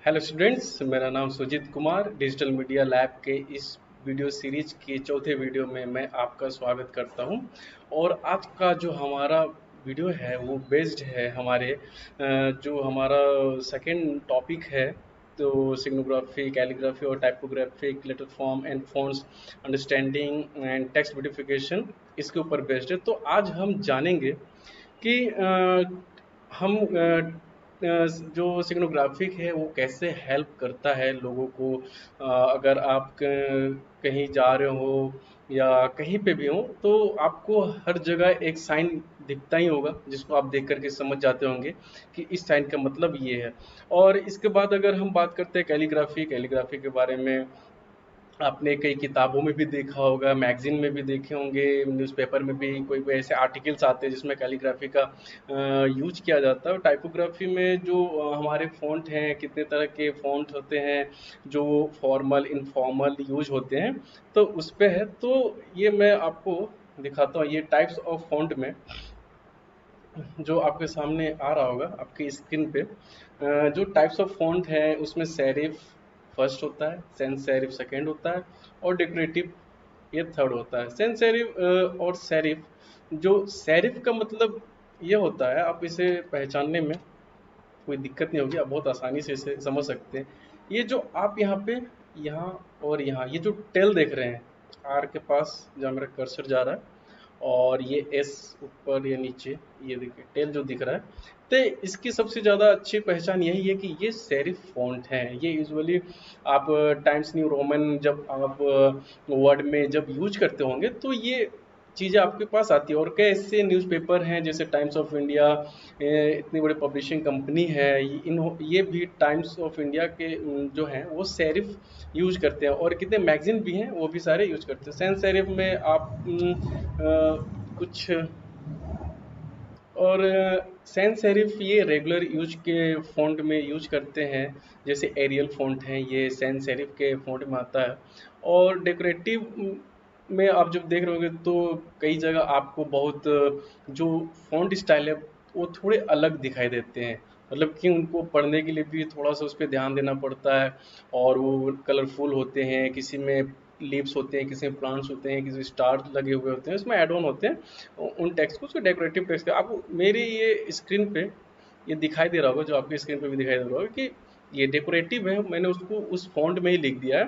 Hello students, मेरा नाम Sujit Kumar. Digital media lab के इस वीडियो सीरीज के चौथे वीडियो में मैं आपका स्वागत करता हूं। और आज का जो हमारा वीडियो है वो बेस्ड है हमारे जो हमारा सेकंड टॉपिक है। तो सिग्नोग्राफी, कैलीग्राफी और typographic letter form and fonts understanding and text beautification, इसके ऊपर बेस्ड है। तो आज हम जानेंगे कि हम जो सिग्नोग्राफिक है वो कैसे हेल्प करता है लोगों को। अगर आप कहीं जा रहे हो या कहीं पे भी हो तो आपको हर जगह एक साइन दिखता ही होगा जिसको आप देख करके समझ जाते होंगे कि इस साइन का मतलब ये है। और इसके बाद अगर हम बात करते हैं कैलीग्राफी कैलीग्राफी के बारे में, आपने कई किताबों में भी देखा होगा, मैगज़ीन में भी देखे होंगे, न्यूज़पेपर में भी कोई-कोई ऐसे आर्टिकल्स आते हैं जिसमें कैलीग्राफ़ी का यूज़ किया जाता है। और टाइपोग्राफ़ी में जो हमारे फ़ॉन्ट हैं, कितने तरह के फ़ॉन्ट होते हैं, जो फॉर्मल, इनफॉर्मल यूज़ होते हैं, तो उस पे है। तो ये मैं आपको दिखाता हूँ, ये टाइप्स ऑफ फ़ॉन्ट में जो आपके सामने आ रहा होगा आपकी स्क्रीन पे। जो टाइप्स ऑफ फ़ॉन्ट है उसमें सेरिफ फर्स्ट होता है, सैंस सेरिफ सेकंड होता है और डेकोरेटिव ये थर्ड होता है। सैंस सेरिफ और सेरिफ, जो सेरिफ का मतलब ये होता है, आप इसे पहचानने में कोई दिक्कत नहीं होगी, आप बहुत आसानी से इसे समझ सकते हैं। ये जो आप यहाँ पे, यहाँ और यहाँ, ये जो टेल देख रहे हैं, आर के पास जहाँ मेरा कर्सर जा रहा है, और ये एस ऊपर या नीचे, ये देखिए टेल जो दिख रहा है। तो इसकी सबसे ज़्यादा अच्छी पहचान यही है कि ये सेरिफ फॉन्ट हैं। ये यूजुअली आप टाइम्स न्यू रोमन जब आप वर्ड में जब यूज करते होंगे तो ये चीज़ें आपके पास आती है। और कई ऐसे न्यूज़पेपर हैं जैसे टाइम्स ऑफ इंडिया, इतनी बड़ी पब्लिशिंग कंपनी है, ये भी टाइम्स ऑफ इंडिया के जो हैं वो सेरिफ यूज करते हैं। और कितने मैगजीन भी हैं वो भी सारे यूज करते हैं। सैंस सेरिफ में आप कुछ और सैंस सेरिफ ये रेगुलर यूज के फ़ॉन्ट में यूज करते हैं। जैसे एरियल फ़ॉन्ट है, ये सैंस सेरिफ के फ़ॉन्ट में आता है। और डेकोरेटिव में आप जब देख रहे होंगे तो कई जगह आपको बहुत जो फ़ॉन्ट स्टाइल है वो थोड़े अलग दिखाई देते हैं। मतलब कि उनको पढ़ने के लिए भी थोड़ा सा उस पर ध्यान देना पड़ता है। और वो कलरफुल होते हैं, किसी में लीव्स होते हैं, किसी में प्लांट्स होते हैं, किसी स्टार्स लगे हुए होते हैं, उसमें एड ऑन होते हैं उन टेक्स्ट को, उसको डेकोरेटिव टेक्स्ट। आपको मेरी ये स्क्रीन पे ये दिखाई दे रहा होगा, जो आपकी स्क्रीन पे भी दिखाई दे रहा होगा कि ये डेकोरेटिव है। मैंने उसको उस फॉन्ट में ही लिख दिया है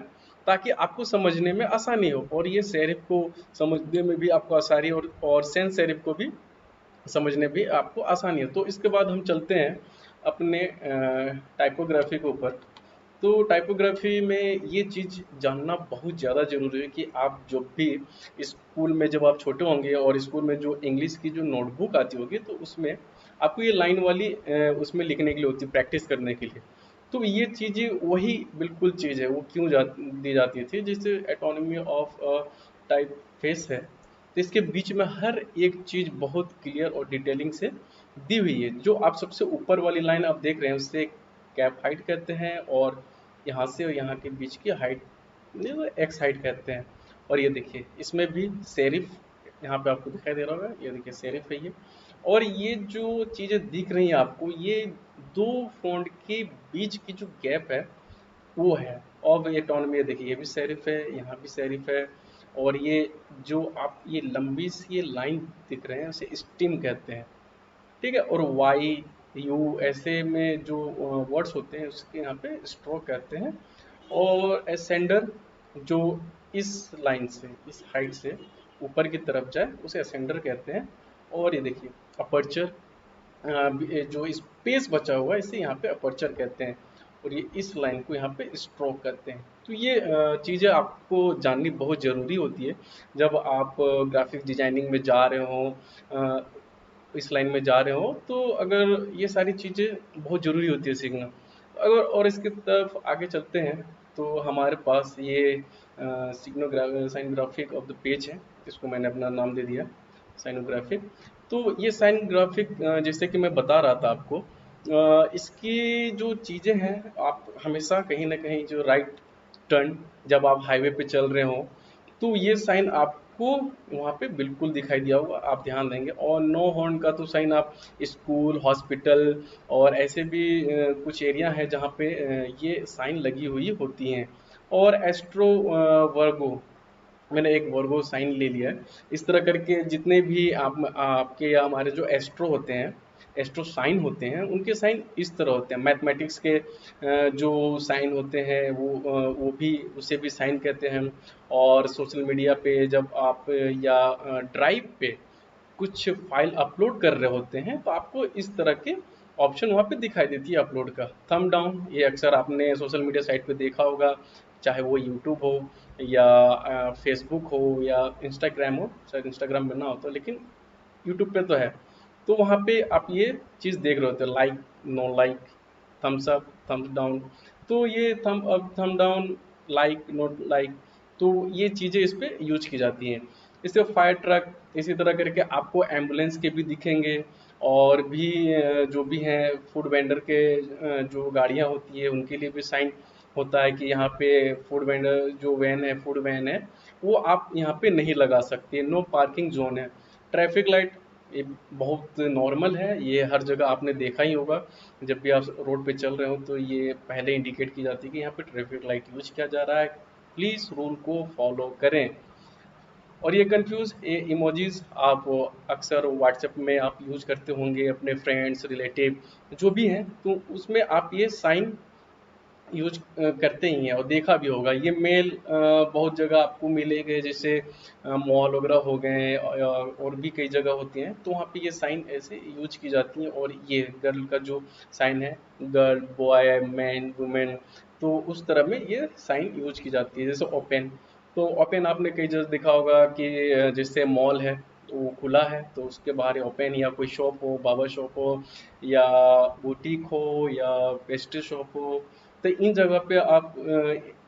ताकि आपको समझने में आसानी हो। और ये सेरिफ को समझने में भी आपको आसानी, और सेंस सेरिफ को भी समझने भी आपको आसानी हो। तो इसके बाद हम चलते हैं अपने टाइपोग्राफी के ऊपर। तो टाइपोग्राफी में ये चीज़ जानना बहुत ज़्यादा ज़रूरी है कि आप जब भी स्कूल में, जब आप छोटे होंगे और स्कूल में जो इंग्लिश की जो नोटबुक आती होगी तो उसमें आपको ये लाइन वाली उसमें लिखने के लिए होती है, प्रैक्टिस करने के लिए। तो ये चीज़ें वही बिल्कुल चीज़ है, वो क्यों दी जाती थी, जैसे एटोनमी ऑफ टाइप फेस है। तो इसके बीच में हर एक चीज़ बहुत क्लियर और डिटेलिंग से दी हुई है। जो आप सबसे ऊपर वाली लाइन आप देख रहे हैं उससे कैप हाइट कहते हैं, और यहाँ से और यहाँ के बीच की हाइट एक्स हाइट कहते हैं। और ये देखिए इसमें भी सेरिफ यहाँ पे आपको दिखाई दे रहा होगा, ये देखिए सेरिफ है ये। और ये जो चीज़ें दिख रही हैं आपको, ये दो फॉन्ट के बीच की जो गैप है वो है। और ये टोन में देखिए, ये भी सेरिफ है, यहाँ भी सेरिफ है। और ये जो आप ये लंबी सी ये लाइन दिख रहे हैं उसे स्टिम कहते हैं, ठीक है। और वाई यू ऐसे में जो वर्ड्स होते हैं उसके यहाँ पे स्ट्रोक कहते हैं। और एसेंडर जो इस लाइन से, इस हाइट से ऊपर की तरफ जाए उसे एसेंडर कहते हैं। और ये देखिए अपर्चर, जो स्पेस बचा हुआ है इसे यहाँ पे अपर्चर कहते हैं। और ये इस लाइन को यहाँ पे स्ट्रोक कहते हैं। तो ये चीज़ें आपको जाननी बहुत ज़रूरी होती है जब आप ग्राफिक डिजाइनिंग में जा रहे हो, इस लाइन में जा रहे हो। तो अगर ये सारी चीज़ें बहुत ज़रूरी होती है सीखना। अगर और इसकी तरफ आगे चलते हैं तो हमारे पास ये साइनोग्राफिक ऑफ द पेज है, इसको मैंने अपना नाम दे दिया साइनोग्राफिक। तो ये साइनोग्राफिक, जैसे कि मैं बता रहा था आपको, इसकी जो चीज़ें हैं, आप हमेशा कहीं ना कहीं जो राइट टर्न, जब आप हाईवे पे चल रहे हो तो ये साइन आप आपको वहाँ पे बिल्कुल दिखाई दिया होगा, आप ध्यान देंगे। और नो हॉर्न का तो साइन आप स्कूल, हॉस्पिटल और ऐसे भी कुछ एरिया है जहाँ पे ये साइन लगी हुई होती हैं। और एस्ट्रो वर्गो, मैंने एक वर्गो साइन ले लिया है। इस तरह करके जितने भी आपके या हमारे जो एस्ट्रो होते हैं, एस्ट्रो साइन होते हैं, उनके साइन इस तरह होते हैं। मैथमेटिक्स के जो साइन होते हैं वो भी, उसे भी साइन कहते हैं। और सोशल मीडिया पे जब आप या ड्राइव पे कुछ फाइल अपलोड कर रहे होते हैं तो आपको इस तरह के ऑप्शन वहाँ पे दिखाई देती है अपलोड का। थंब डाउन, ये अक्सर आपने सोशल मीडिया साइट पे देखा होगा, चाहे वो यूट्यूब हो या फेसबुक हो या इंस्टाग्राम हो। शायद इंस्टाग्राम में ना हो तो, लेकिन यूट्यूब पे तो है। तो वहाँ पे आप ये चीज़ देख रहे होते हैं, like, no like, thumbs up, thumbs down. तो ये थम अप, थम डाउन, लाइक, नोट लाइक, तो ये चीज़ें इस पे यूज की जाती हैं। इससे फायर ट्रक, इसी तरह करके आपको एम्बुलेंस के भी दिखेंगे। और भी जो भी हैं फूड वेंडर के जो गाड़ियाँ होती है उनके लिए भी साइन होता है कि यहाँ पे फूड वेंडर जो वैन है, फूड वैन है, वो आप यहाँ पे नहीं लगा सकते, नो पार्किंग जोन है। ट्रैफिक लाइट, ये बहुत नॉर्मल है, ये हर जगह आपने देखा ही होगा। जब भी आप रोड पे चल रहे हो तो ये पहले इंडिकेट की जाती है कि यहाँ पे ट्रैफिक लाइट यूज किया जा रहा है, प्लीज़ रूल को फॉलो करें। और ये कंफ्यूज ये इमोजीज आप अक्सर व्हाट्सएप में आप यूज करते होंगे अपने फ्रेंड्स, रिलेटिव जो भी हैं, तो उसमें आप ये साइन यूज करते ही हैं और देखा भी होगा। ये मेल बहुत जगह आपको मिलेंगे, जैसे मॉल वगैरह हो गए और भी कई जगह होती हैं, तो वहाँ पे ये साइन ऐसे यूज की जाती हैं। और ये गर्ल का जो साइन है, गर्ल, बॉय, मैन, वुमेन, तो उस तरह में ये साइन यूज की जाती है। जैसे ओपन, तो ओपन आपने कई जगह देखा होगा कि जैसे मॉल है तो वो खुला है तो उसके बाहर ओपन, या कोई शॉप हो, बाबा शॉप हो या बुटीक हो या पेस्ट्री शॉप हो, तो इन जगह पे आप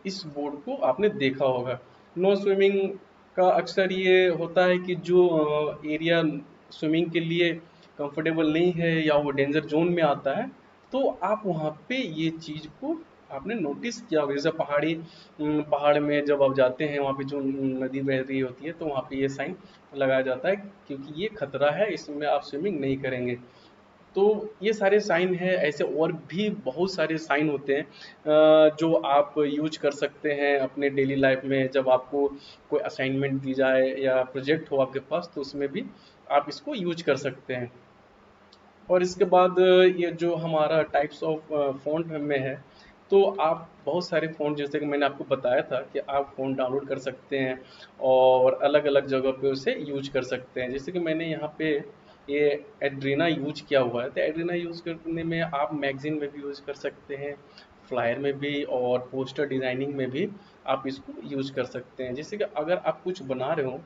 इस बोर्ड को आपने देखा होगा। नो स्विमिंग का अक्सर ये होता है कि जो एरिया स्विमिंग के लिए कंफर्टेबल नहीं है या वो डेंजर जोन में आता है, तो आप वहाँ पे ये चीज़ को आपने नोटिस किया होगा। जैसे पहाड़ में जब आप जाते हैं, वहाँ पे जो नदी बह रही होती है तो वहाँ पे ये साइन लगाया जाता है, क्योंकि ये खतरा है, इसमें आप स्विमिंग नहीं करेंगे। तो ये सारे साइन हैं। ऐसे और भी बहुत सारे साइन होते हैं जो आप यूज कर सकते हैं अपने डेली लाइफ में। जब आपको कोई असाइनमेंट दी जाए या प्रोजेक्ट हो आपके पास, तो उसमें भी आप इसको यूज कर सकते हैं। और इसके बाद ये जो हमारा टाइप्स ऑफ फ़ॉन्ट में है, तो आप बहुत सारे फ़ॉन्ट, जैसे कि मैंने आपको बताया था कि आप फ़ॉन्ट डाउनलोड कर सकते हैं और अलग-अलग जगह पे उसे यूज कर सकते हैं। जैसे कि मैंने यहाँ पे ये एड्रीना यूज किया हुआ है, तो एड्रीना यूज करने में आप मैगज़ीन में भी यूज कर सकते हैं, फ्लायर में भी और पोस्टर डिज़ाइनिंग में भी आप इसको यूज कर सकते हैं। जैसे कि अगर आप कुछ बना रहे हो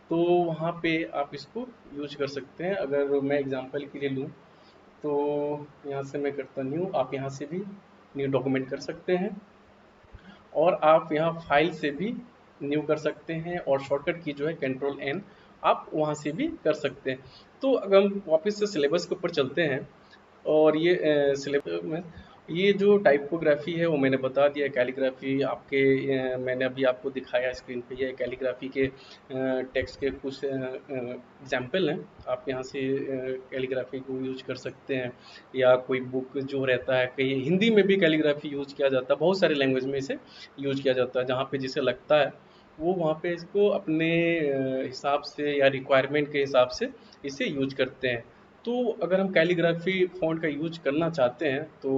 तो वहाँ पे आप इसको यूज कर सकते हैं। अगर मैं एग्जांपल के लिए लूँ तो यहाँ से मैं करता न्यू, आप यहाँ से भी न्यू डॉक्यूमेंट कर सकते हैं। और आप यहाँ फाइल से भी न्यू कर सकते हैं और शॉर्टकट की जो है कंट्रोल एन, आप वहाँ से भी कर सकते हैं। तो अगर हम वापस से सिलेबस के ऊपर चलते हैं, और ये सिलेबस में ये जो टाइपोग्राफी है वो मैंने बता दिया। कैलीग्राफी आपके मैंने अभी आपको दिखाया स्क्रीन पे, ये कैलीग्राफी के टेक्स्ट के कुछ एग्जाम्पल हैं। आप यहाँ से कैलीग्राफी को यूज कर सकते हैं। या कोई बुक जो रहता है, कहीं हिंदी में भी कैलीग्राफी यूज किया जाता है, बहुत सारे लैंग्वेज में इसे यूज किया जाता है। जहाँ पे जिसे लगता है वो वहाँ पे इसको अपने हिसाब से या रिक्वायरमेंट के हिसाब से इसे यूज करते हैं। तो अगर हम कैलीग्राफी फ़ॉन्ट का यूज करना चाहते हैं तो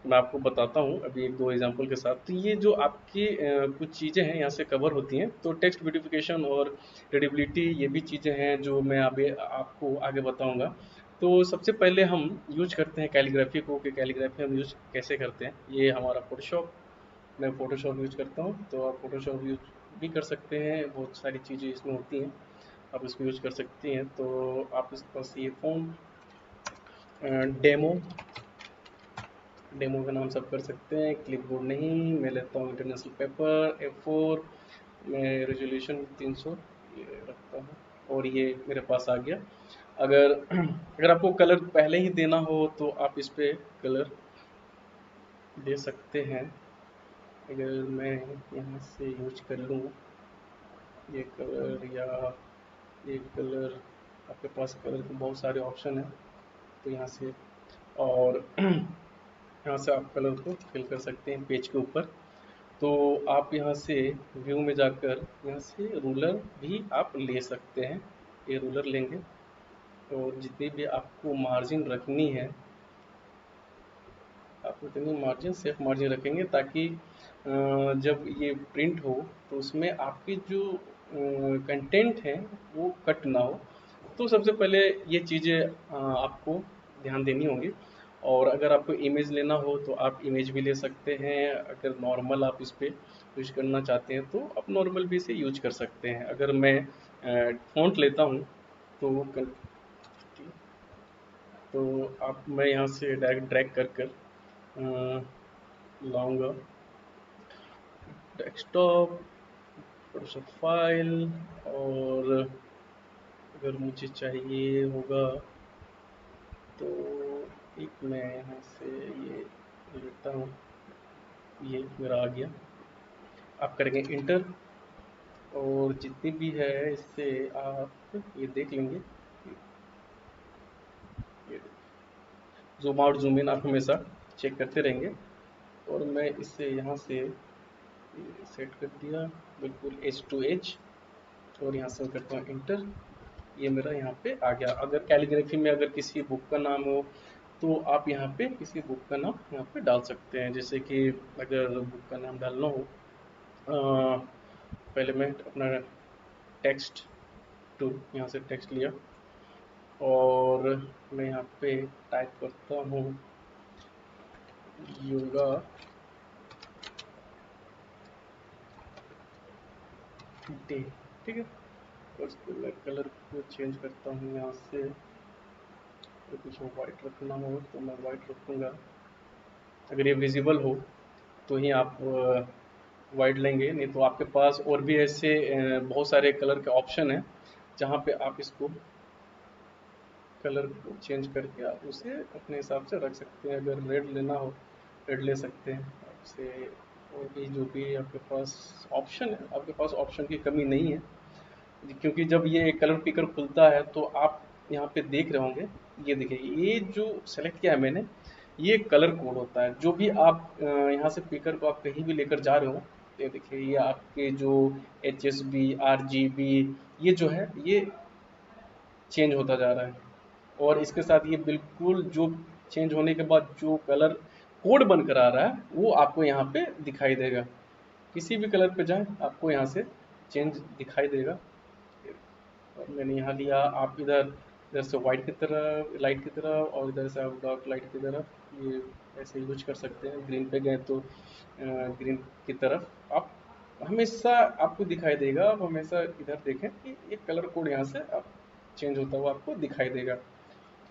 मैं आपको बताता हूँ अभी एक दो एग्जांपल के साथ। तो ये जो आपकी कुछ चीज़ें हैं यहाँ से कवर होती हैं, तो टेक्स्ट ब्यूटिफिकेशन और रीडेबिलिटी, ये भी चीज़ें हैं जो मैं अभी आपको आगे बताऊँगा। तो सबसे पहले हम यूज करते हैं कैलीग्राफी को, कि कैलीग्राफी हम यूज कैसे करते हैं। ये हमारा फोटोशॉप, मैं फ़ोटोशॉप यूज करता हूँ, तो आप फ़ोटोशॉप यूज भी कर सकते हैं। बहुत सारी चीज़ें इसमें होती हैं, आप इसको यूज कर सकती हैं। तो आप इस पास ये फ़ोन डेमो, डेमो का नाम सब कर सकते हैं। क्लिपबोर्ड नहीं, मैं लेता हूँ इंटरनेशनल पेपर A4, मैं रेजोल्यूशन 300 ये रखता हूँ और ये मेरे पास आ गया। अगर अगर आपको कलर पहले ही देना हो तो आप इस पे कलर दे सकते हैं। अगर मैं यहाँ से यूज कर लूँ ये कलर या ये कलर, आपके पास कलर के बहुत सारे ऑप्शन हैं, तो यहाँ से, और यहाँ से आप कलर को फिल कर सकते हैं पेज के ऊपर। तो आप यहाँ से व्यू में जाकर यहाँ से रूलर भी आप ले सकते हैं। ये रूलर लेंगे और जितनी भी आपको मार्जिन रखनी है, आप उतनी मार्जिन सेफ मार्जिन रखेंगे, ताकि जब ये प्रिंट हो तो उसमें आपकी जो कंटेंट है वो कट ना हो। तो सबसे पहले ये चीज़ें आपको ध्यान देनी होंगी। और अगर आपको इमेज लेना हो तो आप इमेज भी ले सकते हैं। अगर नॉर्मल आप इस पे यूज करना चाहते हैं तो आप नॉर्मल भी इसे यूज कर सकते हैं। अगर मैं फ़ॉन्ट लेता हूँ तो तो आप, मैं यहाँ से डायरेक्ट ड्रैग कर कर लाऊंगा डेस्कटॉप, फोटोशॉप फाइल। और अगर मुझे चाहिए होगा तो एक मैं यहाँ से ये लेता हूँ, ये मेरा आ गया। आप करेंगे इंटर और जितनी भी है इससे आप ये देख लेंगे। जूम आउट जूम इन आप हमेशा चेक करते रहेंगे। और मैं इससे यहाँ से सेट कर दिया बिल्कुल एज टू एज, और यहाँ से मैं करता हूँ इंटर। ये मेरा यहाँ पे आ गया। अगर कैलीग्राफी में अगर किसी बुक का नाम हो तो आप यहाँ पे किसी बुक का नाम यहाँ पे डाल सकते हैं। जैसे कि अगर बुक का नाम डालना हो, पहले मैं अपना टेक्स्ट टूल, यहाँ से टेक्स्ट लिया और मैं यहाँ पे टाइप करता हूँ योगा डे, ठीक है। और इसको मैं कलर को चेंज करता हूँ यहाँ से। तो कुछ वाइट रखना हो तो मैं वाइट रखूँगा। अगर ये विजिबल हो तो ही आप वाइट लेंगे, नहीं तो आपके पास और भी ऐसे बहुत सारे कलर के ऑप्शन हैं जहाँ पे आप इसको कलर को चेंज करके आप उसे अपने हिसाब से रख सकते हैं। अगर रेड लेना हो रेड ले सकते हैं आपसे। और भी जो भी आपके पास ऑप्शन है, आपके पास ऑप्शन की कमी नहीं है, क्योंकि जब ये कलर पिकर खुलता है तो आप यहाँ पे देख रहे होंगे। ये देखिए, ये जो सेलेक्ट किया है मैंने, ये कलर कोड होता है। जो भी आप यहाँ से पिकर को आप कहीं भी लेकर जा रहे हो, ये देखिए ये आपके जो HSB RGB ये जो है ये चेंज होता जा रहा है। और इसके साथ ये बिल्कुल जो चेंज होने के बाद जो कलर कोड बनकर आ रहा है वो आपको यहाँ पे दिखाई देगा। किसी भी कलर पे जाएं आपको यहाँ से चेंज दिखाई देगा। और मैंने यहाँ लिया, आप इधर इधर से वाइट की तरफ, लाइट की तरफ, और इधर से आप डार्क लाइट की तरफ ये ऐसे यूज कर सकते हैं। ग्रीन पे गए तो ग्रीन की तरफ आप हमेशा आपको दिखाई देगा। आप हमेशा इधर देखें कि ये कलर कोड यहाँ से आप चेंज होता हुआ आपको दिखाई देगा।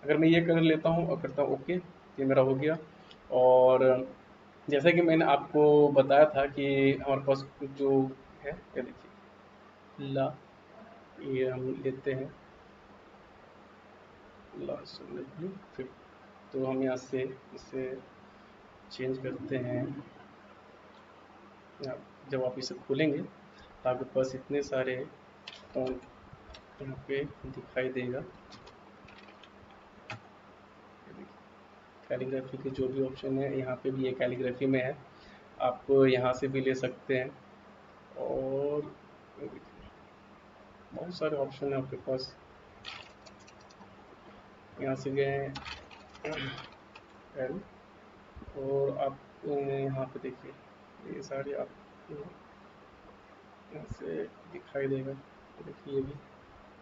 अगर मैं ये कलर लेता हूँ और करता हूँ ओके, ये मेरा हो गया। और जैसा कि मैंने आपको बताया था कि हमारे पास जो है, ये देखिए ला, ये हम लेते हैं लास्ट ब्लू फिर। तो हम यहाँ से इसे चेंज करते हैं। जब आप इसे खोलेंगे तो आपके पास इतने सारे फॉन्ट यहाँ पे दिखाई देगा। कैलीग्राफी के जो भी ऑप्शन है यहाँ पे भी ये कैलीग्राफी में है, आप यहाँ से भी ले सकते हैं। और बहुत सारे ऑप्शन है आपके पास। यहाँ से गए एल, और आप यहाँ पे देखिए ये सारे आप यहाँ से दिखाई देगा। तो देखिए ये भी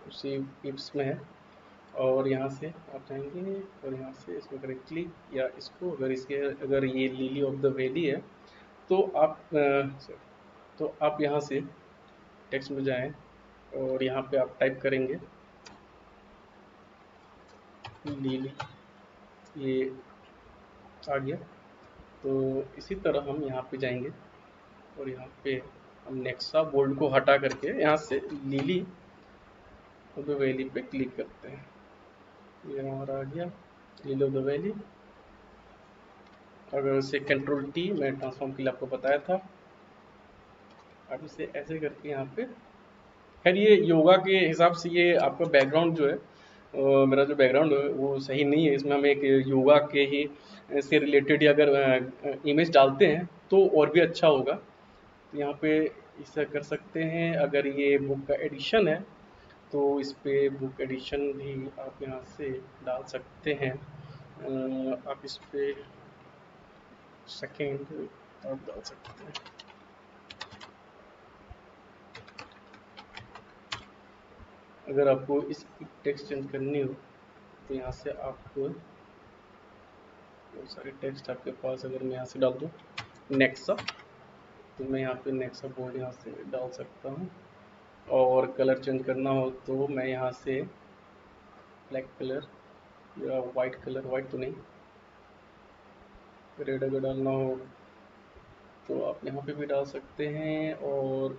उसी पिप्स में है। और यहाँ से आप जाएंगे और यहाँ से इसमें करें क्लिक, या इसको अगर इसके अगर ये लिली ऑफ द वैली है तो आप तो आप यहाँ से टेक्स्ट में जाएं और यहाँ पे आप टाइप करेंगे लिली, ये आ गया। तो इसी तरह हम यहाँ पे जाएंगे और यहाँ पे हम नेक्सा बोल्ड को हटा करके यहाँ से लिली ऑफ द वैली पे क्लिक करते हैं। ये हमारा आ गया लिली ऑफ द वैली। अगर इसे कंट्रोल T मैं ट्रांसफॉर्म के लिए आपको बताया था। अब इसे ऐसे करके यहाँ पे खैर ये योगा के हिसाब से ये आपका बैकग्राउंड जो है, मेरा जो बैकग्राउंड है वो सही नहीं है। इसमें हम एक योगा के ही से रिलेटेड ही अगर इमेज डालते हैं तो और भी अच्छा होगा। तो यहाँ पे इसे कर सकते हैं। अगर ये बुक का एडिशन है तो इस पे बुक एडिशन भी आप यहाँ से डाल सकते हैं। आप इस पे सेकेंड आप डाल सकते हैं। अगर आपको इसकी टेक्स्ट चेंज करनी हो तो यहाँ से आप बहुत सारे टेक्स्ट आपके पास, अगर मैं यहाँ से डाल दूँ नेक्सा, तो मैं यहाँ पे नेक्सा बोर्ड यहाँ से डाल सकता हूँ। और कलर चेंज करना हो तो मैं यहाँ से ब्लैक कलर या वाइट कलर, वाइट तो नहीं, रेड अगर डालना हो तो आप यहाँ पे भी डाल सकते हैं। और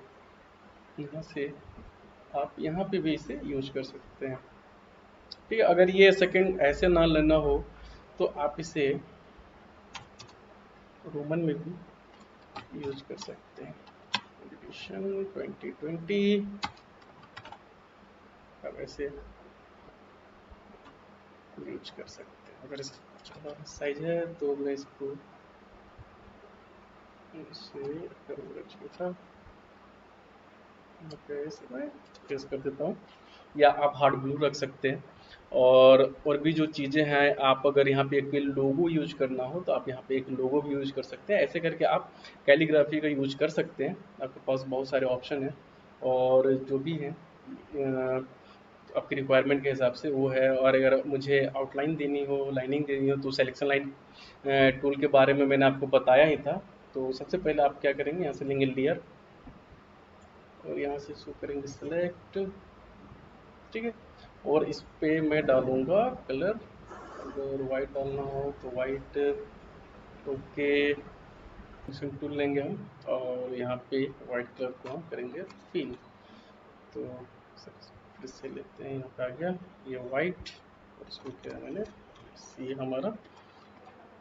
यहाँ से आप यहाँ पे भी इसे यूज कर सकते हैं। ठीक है, अगर ये सेकंड ऐसे ना लेना हो तो आप इसे रोमन में भी यूज कर सकते हैं। एडिशन 2020 अब ऐसे यूज कर सकते हैं। अगर इसका छोटा साइज है तो मैं इसको इसे करूँगा छोटा, प्रेस कर देता हूँ। या आप हार्ड ब्लू रख सकते हैं। और भी जो चीज़ें हैं, आप अगर यहाँ पे एक लोगो यूज करना हो तो आप यहाँ पे एक लोगो भी यूज कर सकते हैं। ऐसे करके आप कैलीग्राफी का यूज कर सकते हैं। आपके पास बहुत सारे ऑप्शन हैं और जो भी हैं आपकी रिक्वायरमेंट के हिसाब से वो है। और अगर मुझे आउटलाइन देनी हो, लाइनिंग देनी हो, तो सिलेक्शन लाइन टूल के बारे में मैंने आपको बताया ही था। तो सबसे पहले आप क्या करेंगे, यहाँ से लेंगे लेयर और यहाँ से शो करेंगे सेलेक्ट। ठीक है, और इस पे मैं डालूंगा कलर। अगर वाइट डालना हो तो वाइट। ओके, टूल लेंगे हम और यहाँ पे वाइट कलर को हम करेंगे फिल। तो फिर से लेते हैं, यहाँ पे आ गया ये वाइट और इसको क्या मैंने ये हमारा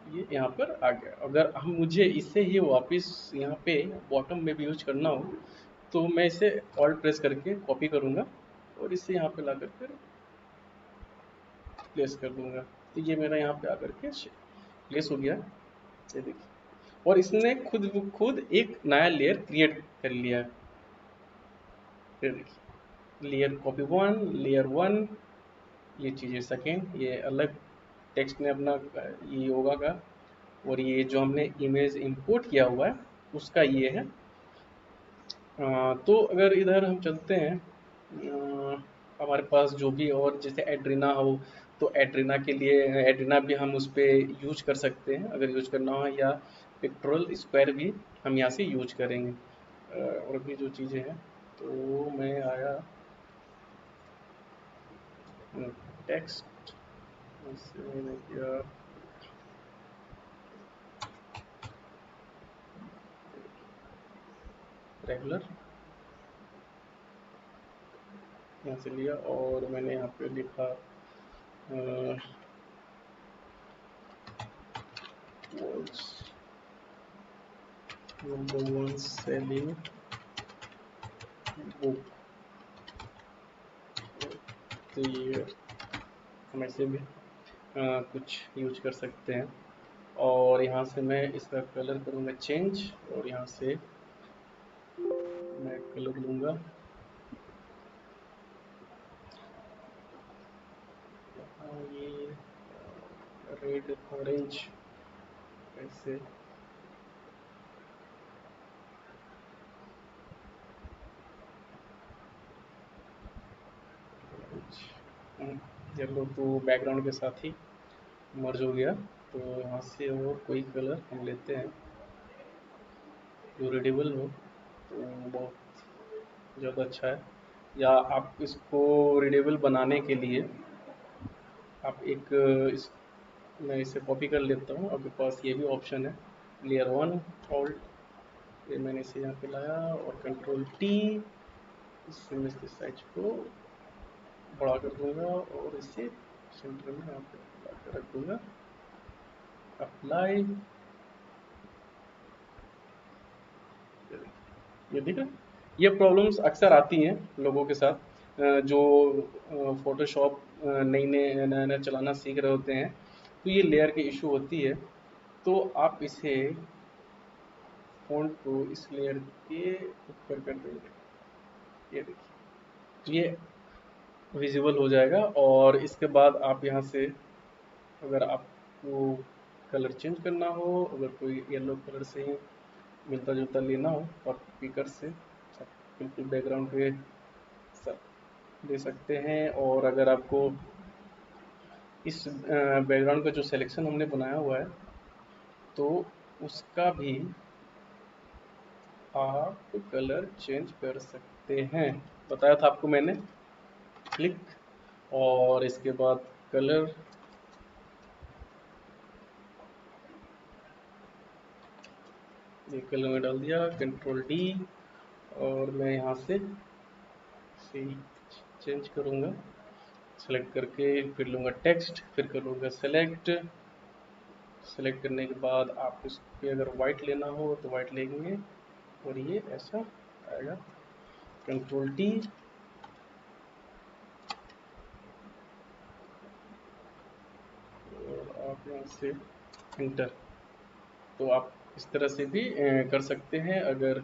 ये यहाँ पर आ गया। अगर हम मुझे इससे ही वापस यहाँ पे बॉटम में भी यूज करना हो तो मैं इसे ऑल्ट प्रेस करके कॉपी करूँगा और इसे यहाँ पे ला कर फिर प्लेस कर दूंगा। तो ये मेरा यहाँ पे आकर के प्लेस हो गया, ये देखिए। और इसने खुद खुद एक नया लेयर क्रिएट कर लिया है। ये देखिए, layer copy one, layer one, ये चीज़ें सेकेंड, ये अलग टेक्स्ट ने अपना ये योगा का। और ये जो हमने इमेज इंपोर्ट किया हुआ है उसका ये है। तो अगर इधर हम चलते हैं, हमारे पास जो भी और जैसे एड्रीना हो तो एड्रीना के लिए एड्रीना भी हम उस पर यूज कर सकते हैं अगर यूज करना हो, या पिक्टोरल स्क्वायर भी हम यहाँ से यूज करेंगे। और भी जो चीज़ें हैं, तो मैं आया टेक्स्ट से मैंने किया रेगुलर, यहाँ से लिया और मैंने यहाँ पे लिखा was number one selling book the year। हम ऐसे भी कुछ यूज कर सकते हैं। और यहाँ से मैं इसका कलर करूँगा चेंज और यहाँ से मैं कलर लूँगा ये रेड ऑरेंज ऐसे। येलो तो बैकग्राउंड के साथ ही मर्ज हो गया। तो यहाँ से और कोई कलर हम लेते हैं जो रीडेबल हो, तो बहुत ज़्यादा अच्छा है। या आप इसको रीडेबल बनाने के लिए आप एक इस मैं इसे कॉपी कर लेता हूँ। आपके पास ये भी ऑप्शन है, लेयर वन ऑल्ट, ये मैंने इसे यहाँ पे लाया और कंट्रोल टी, इससे मैं इसके साइज को बड़ा कर दूंगा और इसे सेंटर में यहाँ पे ला कर रख दूंगा। अप्लाई, ये दिखा, ये प्रॉब्लम्स अक्सर आती हैं लोगों के साथ, जो फ़ोटोशॉप नई नए नया नया चलाना सीख रहे होते हैं, तो ये लेयर की इशू होती है। तो आप इसे फ़ॉन्ट को इस लेयर के ऊपर कर देंगे, ये देखिए, तो ये विज़िबल हो जाएगा। और इसके बाद आप यहाँ से अगर आपको कलर चेंज करना हो, अगर कोई येलो कलर से ही मिलता जुलता लेना हो तो आप पिकर से आप बिल्कुल बैकग्राउंड पे दे सकते हैं। और अगर आपको इस बैकग्राउंड का जो सिलेक्शन हमने बनाया हुआ है, तो उसका भी आप कलर चेंज कर सकते हैं। बताया था आपको मैंने, क्लिक, और इसके बाद कलर, ये कलर में डाल दिया, कंट्रोल डी, और मैं यहाँ से चेंज करूँगा, सेलेक्ट करके फिर लूँगा टेक्स्ट, फिर करूँगा सेलेक्ट। सेलेक्ट करने के बाद आप इस पे अगर वाइट लेना हो तो वाइट लेंगे, और ये ऐसा आएगा, कंट्रोल टी, और आप यहाँ से इंटर। तो आप इस तरह से भी कर सकते हैं। अगर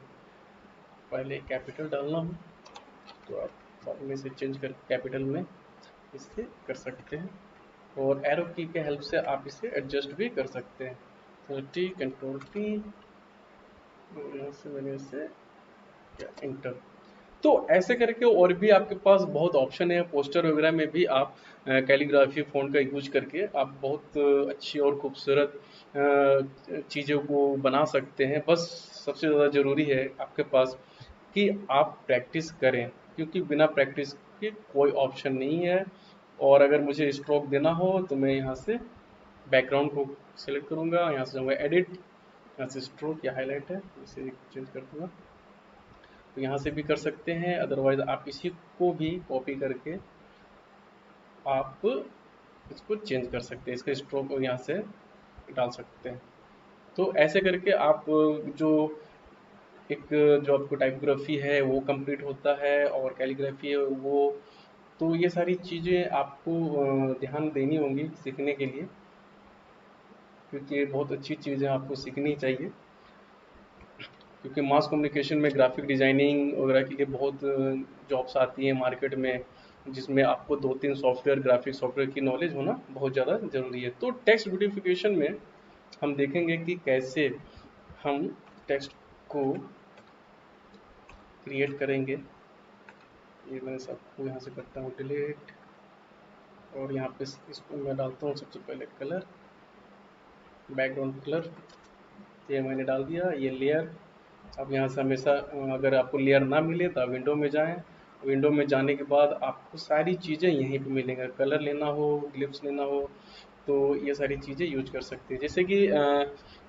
पहले कैपिटल डालना हो तो आप बाद में से चेंज कर कैपिटल में इससे कर सकते हैं, और एरो की के हेल्प से आप इसे एडजस्ट भी कर सकते हैं। तो टी, कंट्रोल टी, यहाँ से मैंने इसे किया इंटर। तो ऐसे करके और भी आपके पास बहुत ऑप्शन है। पोस्टर वगैरह में भी आप कैलीग्राफी फ़ॉन्ट का यूज करके आप बहुत अच्छी और खूबसूरत चीज़ों को बना सकते हैं। बस सबसे ज़्यादा ज़रूरी है आपके पास कि आप प्रैक्टिस करें, क्योंकि बिना प्रैक्टिस के कोई ऑप्शन नहीं है। और अगर मुझे स्ट्रोक देना हो तो मैं यहाँ से बैकग्राउंड को सिलेक्ट करूँगा, यहाँ से जाऊँगा एडिट, यहाँ से स्ट्रोक या हाईलाइट है, इसे चेंज कर दूँगा, तो यहाँ से भी कर सकते हैं। अदरवाइज आप इसी को भी कॉपी करके आप इसको चेंज कर सकते हैं, इसका स्ट्रोक यहाँ से डाल सकते हैं। तो ऐसे करके आप जो एक जो आपको टाइपोग्राफी है वो कंप्लीट होता है, और कैलीग्राफी है वो, तो ये सारी चीज़ें आपको ध्यान देनी होंगी सीखने के लिए, क्योंकि ये बहुत अच्छी चीज़ें आपको सीखनी चाहिए। क्योंकि मास कम्युनिकेशन में ग्राफिक डिज़ाइनिंग वगैरह के लिए बहुत जॉब्स आती हैं मार्केट में, जिसमें आपको 2-3 सॉफ्टवेयर, ग्राफिक सॉफ्टवेयर की नॉलेज होना बहुत ज़्यादा ज़रूरी है। तो टेक्स्ट ब्यूटिफिकेशन में हम देखेंगे कि कैसे हम टेक्स्ट को क्रिएट करेंगे। ये मैं सबको यहाँ से करता हूँ डिलीट, और यहाँ पे इसको मैं डालता हूँ सबसे पहले कलर, बैकग्राउंड कलर, ये मैंने डाल दिया। ये लेयर, अब यहाँ से हमेशा अगर आपको लेयर ना मिले तो आप विंडो में जाएं। विंडो में जाने के बाद आपको सारी चीज़ें यहीं पे मिलेंगे। कलर लेना हो, ग्लिप्स लेना हो, तो ये सारी चीज़ें यूज कर सकते हैं। जैसे कि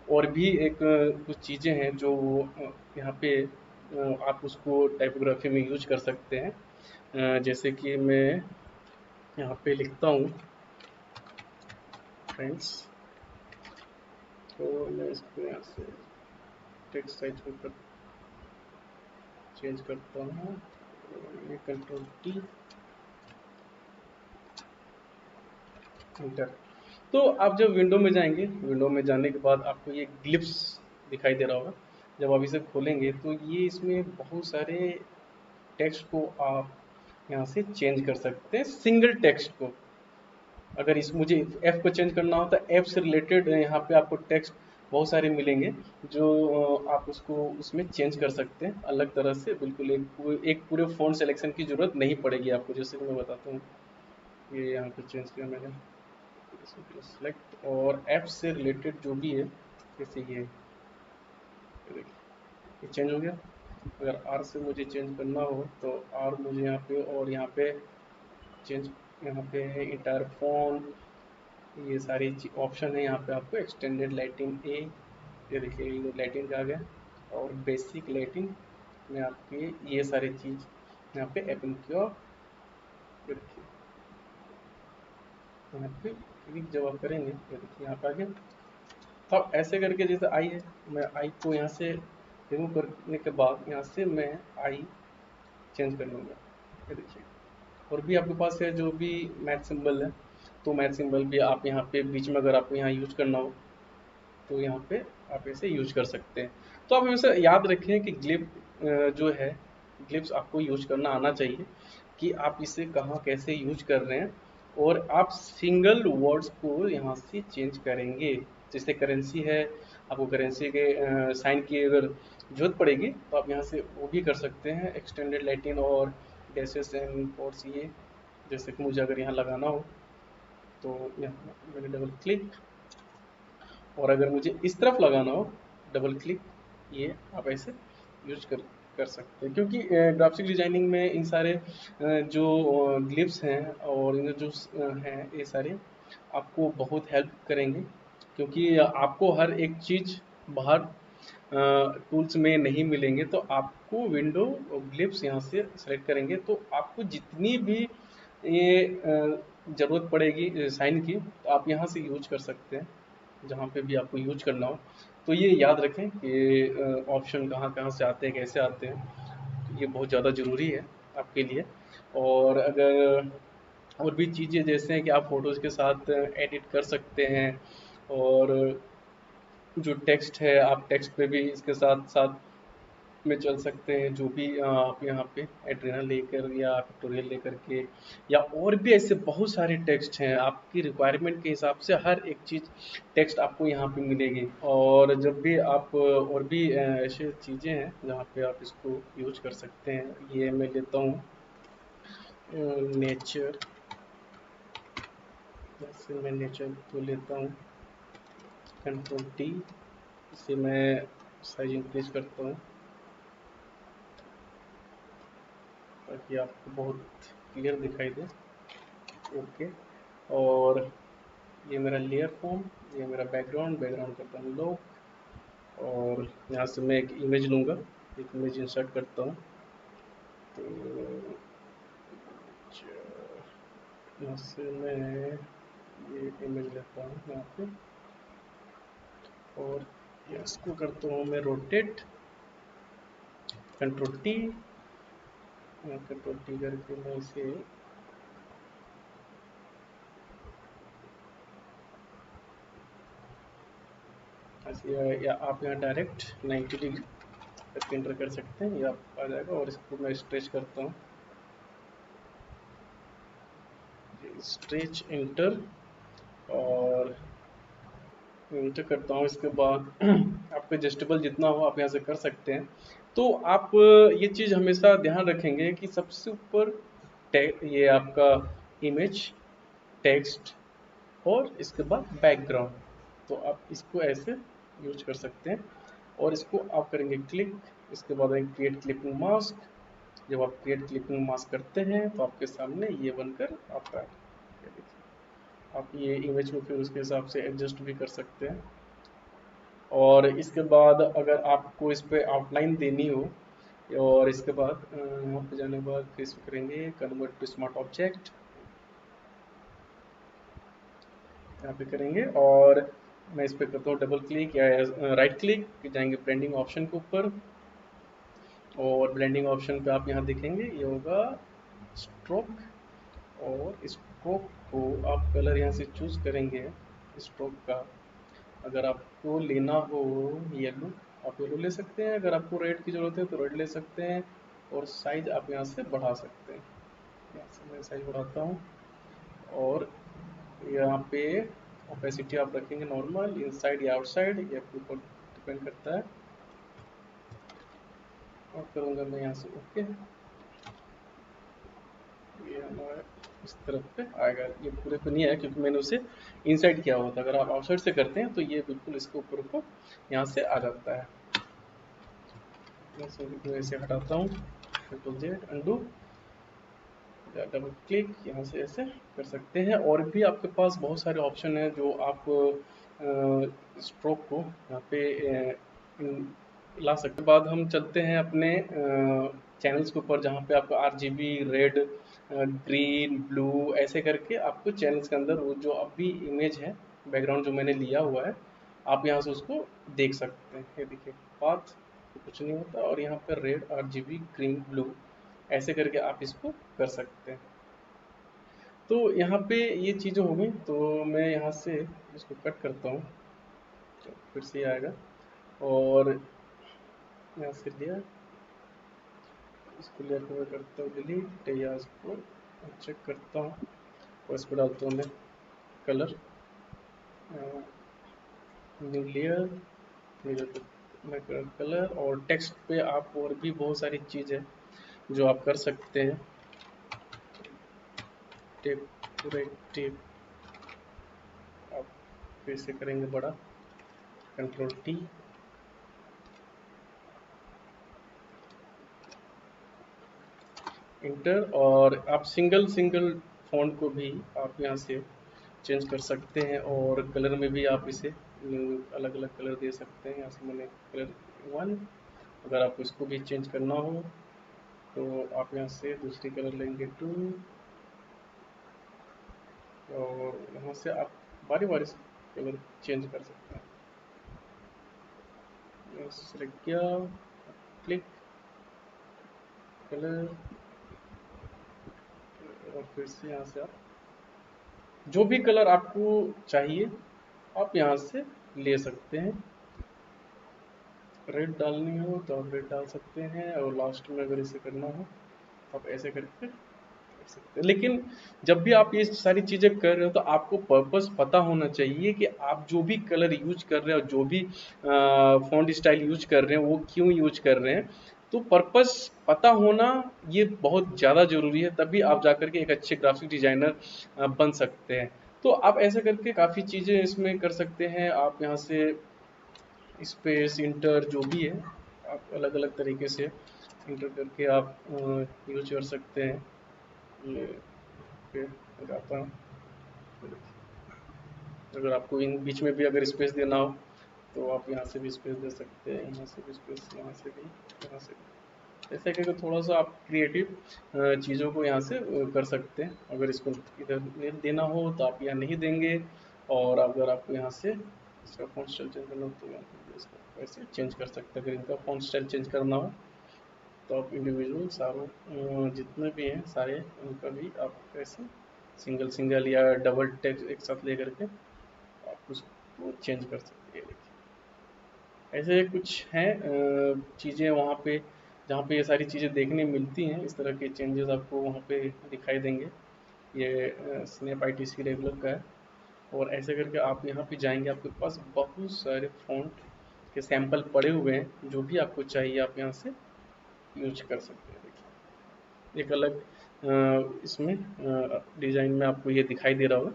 और भी एक कुछ चीज़ें हैं जो यहाँ पे आप उसको टाइपोग्राफी में यूज कर सकते हैं। जैसे कि मैं यहाँ पे लिखता हूँ फ्रेंड्स, तो मैं इसको यहाँ से टेक्स्ट साइज को चेंज करता हूँ, ये कंट्रोल टी, इंटर। तो आप जब विंडो में जाएंगे, विंडो में जाने के बाद आपको ये ग्लिप्स दिखाई दे रहा होगा। जब आप इसे खोलेंगे तो ये इसमें बहुत सारे टेक्स्ट को आप यहाँ से चेंज कर सकते हैं, सिंगल टेक्स्ट को। अगर इस मुझे एफ को चेंज करना हो तो एफ से रिलेटेड यहाँ पे आपको टेक्स्ट बहुत सारे मिलेंगे, जो आप उसको उसमें चेंज कर सकते हैं अलग तरह से। बिल्कुल एक पूरे फ़ॉन्ट सिलेक्शन की ज़रूरत नहीं पड़ेगी आपको। जैसे कि मैं बताता हूँ, ये यहाँ पे चेंज किया मैंने, सेलेक्ट, और एफ से रिलेटेड जो भी है, जैसे ये देखिए ये चेंज हो गया। अगर आर से मुझे चेंज करना हो तो आर मुझे यहाँ पे, और यहाँ पे चेंज, यहाँ पे है इंटायर फॉन्ट, ये सारी ऑप्शन है। यहाँ पे आपको एक्सटेंडेड लाइटिंग ए, ये देखिए ये लाइटिंग का आ गया, और बेसिक लाइटिंग में आपके ये सारी चीज़ यहाँ पे एपन किया, ये देखिए यहाँ पे क्लिक जब आप करेंगे, ये देखिए यहाँ पे आ गया। अब ऐसे करके जैसे आई है, मैं आई को यहाँ से रिमूव करने के बाद यहाँ से मैं आई चेंज कर लूँगा। ये देखिए, और भी आपके पास है जो भी मैथ सिंबल है, तो मैथ सिंबल भी आप यहाँ पे बीच में अगर आपको यहाँ यूज करना हो तो यहाँ पे आप ऐसे यूज कर सकते हैं। तो आप हमेशा याद रखें कि जो है ग्लिप्स आपको यूज करना आना चाहिए, कि आप इसे कहाँ कैसे यूज कर रहे हैं, और आप सिंगल वर्ड्स को यहाँ से चेंज करेंगे। जैसे करेंसी है, आपको करेंसी के साइन की अगर जरूरत पड़ेगी तो आप यहाँ से वो भी कर सकते हैं, एक्सटेंडेड लैटिन और डैशेस एंड कोट्स, ये जैसे कि मुझे अगर यहाँ लगाना हो तो यहाँ मैंने डबल क्लिक, और अगर मुझे इस तरफ लगाना हो डबल क्लिक, ये आप ऐसे यूज कर सकते हैं। क्योंकि ग्राफिक डिजाइनिंग में इन सारे जो ग्लिप्स हैं और इनमें जो हैं ये सारे आपको बहुत हेल्प करेंगे, क्योंकि आपको हर एक चीज़ बाहर टूल्स में नहीं मिलेंगे। तो आपको विंडो ग्लिप्स यहाँ से सेलेक्ट करेंगे तो आपको जितनी भी ये ज़रूरत पड़ेगी साइन की, तो आप यहाँ से यूज कर सकते हैं जहाँ पे भी आपको यूज करना हो। तो ये याद रखें कि ऑप्शन कहाँ कहाँ से आते हैं, कैसे आते हैं, ये बहुत ज़्यादा ज़रूरी है आपके लिए। और अगर और भी चीज़ें जैसे हैं कि आप फोटोज़ के साथ एडिट कर सकते हैं, और जो टेक्स्ट है आप टेक्स्ट पे भी इसके साथ साथ में चल सकते हैं, जो भी आप यहाँ पे एड्रेनल लेकर या पिक्टोरियल लेकर के, या और भी ऐसे बहुत सारे टेक्स्ट हैं आपकी रिक्वायरमेंट के हिसाब से, हर एक चीज़ टेक्स्ट आपको यहाँ पे मिलेगी। और जब भी आप और भी ऐसे चीज़ें हैं जहाँ पे आप इसको यूज कर सकते हैं, ये मैं लेता हूँ नेचर, जैसे मैं नेचर को लेता हूँ, कंट्रोल टी, इसे मैं साइज इंक्रीज करता हूँ ताकि आपको बहुत क्लियर दिखाई दे। ओके, और ये मेरा लेयर फॉर्म, ये मेरा बैकग्राउंड, बैकग्राउंड करता हूँ लो, और यहाँ से मैं एक इमेज लूँगा, एक इमेज इंसर्ट करता हूँ। तो यहाँ से मैं ये इमेज लेता हूँ यहाँ पे, और इसको करता हूँ मैं rotate, control T, control T करके मैं इसे ऐसे, या आप यहाँ डायरेक्ट 90 डिग्री करके एंटर कर सकते हैं, ये आप आ जाएगा। और इसको मैं स्ट्रेच करता हूँ, स्ट्रेच इंटर, और इंटर करता हूँ। इसके बाद आपको एडजस्टेबल जितना हो आप यहाँ से कर सकते हैं। तो आप ये चीज़ हमेशा ध्यान रखेंगे कि सबसे ऊपर ये आपका इमेज, टेक्स्ट, और इसके बाद बैकग्राउंड, तो आप इसको ऐसे यूज कर सकते हैं। और इसको आप करेंगे क्लिक, इसके बाद क्रिएट क्लिपिंग मास्क, जब आप क्रिएट क्लिपिंग मास्क करते हैं तो आपके सामने ये बनकर आता है। ये देखिए, आप ये इमेज को फिर उसके हिसाब से एडजस्ट भी कर सकते हैं। और इसके बाद अगर आपको इस पर आउटलाइन देनी हो, और इसके बाद यहाँ पे जाने के बाद फिर इसको करेंगे कन्वर्ट टू स्मार्ट ऑब्जेक्ट, यहाँ पे करेंगे, और मैं इस पर करता हूँ डबल क्लिक या राइट क्लिक, जाएंगे ब्लेंडिंग ऑप्शन के ऊपर, और ब्लेंडिंग ऑप्शन पे आप यहाँ देखेंगे ये होगा स्ट्रोक, और स्ट्रोक को आप कलर यहाँ से चूज करेंगे स्ट्रोक का। अगर आपको लेना हो येलो, आप येलो ले सकते हैं, अगर आपको रेड की ज़रूरत है तो रेड ले सकते हैं, और साइज आप यहाँ से बढ़ा सकते हैं। यहाँ से मैं साइज बढ़ाता हूँ, और यहाँ पे ओपेसिटी आप रखेंगे नॉर्मल, इनसाइड या आउटसाइड, ये आपके ऊपर डिपेंड करता है। और करूँगा मैं यहाँ से ओके, ये हमारा इस तरफ पे आएगा। ये पूरे पे नहीं आया क्योंकि मैंने उसे इनसाइड किया हुआ था, अगर आप आउटसाइड से करते हैं तो ये बिल्कुल इसके ऊपर यहाँ से आ जाता है। मैं इसे हटाता हूँ, control Z undo, double click, यहाँ से ऐसे कर सकते हैं। और भी आपके पास बहुत सारे ऑप्शन हैं जो आप स्ट्रोक को यहाँ पे ला सकते हैं। बाद हम चलते हैं अपने चैनल्स के ऊपर, जहाँ पे आपको RGB, रेड, ग्रीन, ब्लू, ऐसे करके आपको चैनल्स के अंदर वो जो अभी इमेज है, बैकग्राउंड जो मैंने लिया हुआ है, आप यहाँ से उसको देख सकते हैं। ये देखिए पाथ, तो कुछ नहीं होता। और यहाँ पे रेड, RGB, ग्रीन, ब्लू, ऐसे करके आप इसको कर सकते हैं। तो यहाँ पे ये चीज़ें हो गई, तो मैं यहाँ से इसको कट करता हूँ, तो फिर से आएगा। और यहाँ से लिया, इसको लेयर को मैं करता हूँ डिलीट, या इसको चेक करता हूँ और इस पर डालता हूँ मैं कलर, न्यू लेयर, मैं कलर। और टेक्स्ट पे आप और भी बहुत सारी चीज़ है जो आप कर सकते हैं। डेकोरेटिव आप फिर से करेंगे बड़ा, Ctrl+T, इंटर। और आप सिंगल सिंगल फॉन्ट को भी आप यहाँ से चेंज कर सकते हैं, और कलर में भी आप इसे अलग अलग कलर दे सकते हैं। यहाँ से मैंने कलर 1, अगर आपको इसको भी चेंज करना हो तो आप यहाँ से दूसरी कलर लेंगे 2, और यहाँ से आप बारी बारी से कलर चेंज कर सकते हैं। सेलेक्ट किया, क्लिक, कलर, और फिर से यहाँ से आप जो भी कलर आपको चाहिए आप यहाँ से ले सकते हैं। रेड डालनी हो तो आप रेड डाल सकते हैं, और लास्ट में अगर इसे करना हो तो आप ऐसे करके कर सकते हैं। लेकिन जब भी आप ये सारी चीज़ें कर रहे हो तो आपको पर्पस पता होना चाहिए कि आप जो भी कलर यूज कर रहे हो, जो भी फॉन्ट स्टाइल यूज कर रहे हैं, वो क्यों यूज कर रहे हैं। तो पर्पस पता होना ये बहुत ज़्यादा ज़रूरी है, तभी आप जाकर के एक अच्छे ग्राफिक डिजाइनर बन सकते हैं। तो आप ऐसे करके काफ़ी चीज़ें इसमें कर सकते हैं। आप यहाँ से स्पेस, इंटर, जो भी है आप अलग अलग तरीके से इंटर करके आप यूज कर सकते हैं। ये पे लगाता हूँ, अगर आपको इन बीच में भी अगर स्पेस देना हो तो आप यहाँ से भी स्पेस दे सकते हैं, यहाँ से भी स्पेस, यहाँ से भी, यहाँ से भी। ऐसे करके थोड़ा सा आप क्रिएटिव चीज़ों को यहाँ से कर सकते हैं। अगर इसको इधर नहीं देना हो तो आप यहाँ नहीं देंगे, और अगर आपको यहाँ से इसका फॉन्ट स्टाइल चेंज करना हो तो यहाँ पे इसको वैसे चेंज कर सकते हैं। अगर इनका फॉन्ट स्टाइल चेंज करना हो तो आप इंडिविजुअल सारों जितने भी हैं सारे उनका भी आप ऐसे सिंगल सिंगल या डबल टेक्स्ट एक साथ ले करके आप उसको चेंज कर सकते हैं। ऐसे कुछ हैं चीज़ें वहाँ पे जहाँ पे ये सारी चीज़ें देखने मिलती हैं। इस तरह के चेंजेस आपको वहाँ पे दिखाई देंगे। ये स्नैप ITC रेगुलर का है। और ऐसे करके आप यहाँ पे जाएंगे, आपके पास बहुत सारे फ़ॉन्ट के सैंपल पड़े हुए हैं, जो भी आपको चाहिए आप यहाँ से यूज कर सकते हैं। देखिए एक अलग इसमें डिज़ाइन में आपको ये दिखाई दे रहा होगा।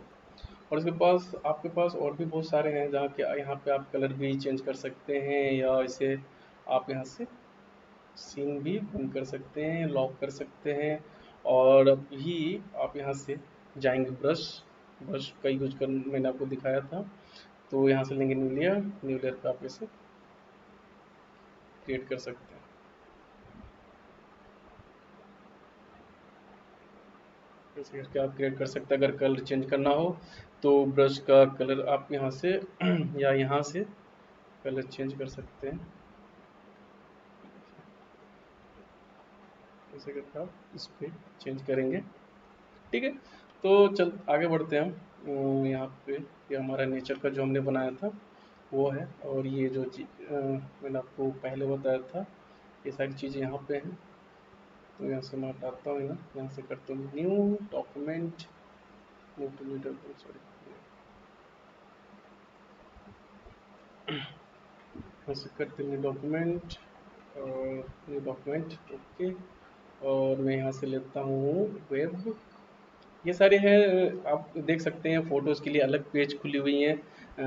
और इसके पास आपके पास और भी बहुत सारे हैं जहाँ के यहाँ पे आप कलर भी चेंज कर सकते हैं, या इसे आप यहाँ से सीन भी बंद कर सकते हैं, लॉक कर सकते हैं। और अभी आप यहाँ से जाएंगे ब्रश, ब्रश का यूज कर मैंने आपको दिखाया था। तो यहाँ से लेंगे न्यू लेयर पे आप इसे क्रिएट कर सकते हैं। ऐसे करके आप क्रिएट कर सकते हैं। अगर कलर चेंज करना हो तो ब्रश का कलर आप यहाँ से या यहाँ से कलर चेंज कर सकते हैं। ऐसे करके आप इस पर चेंज करेंगे। ठीक है, तो चल आगे बढ़ते हैं हम। यहाँ पे ये हमारा नेचर का जो हमने बनाया था वो है, और ये जो मैंने आपको पहले बताया था ये सारी चीज़ें यहाँ पे हैं। तो यहाँ से मैं हटाता हूँ, यहाँ से करता हूँ न्यू डॉक्यूमेंट, सॉरी, यहाँ से करते हैं डॉक्यूमेंट, और न्यू डॉक्यूमेंट, ओके। और मैं यहाँ से लेता हूँ वेब। ये सारे हैं, आप देख सकते हैं फ़ोटोज़ के लिए अलग पेज खुली हुई हैं,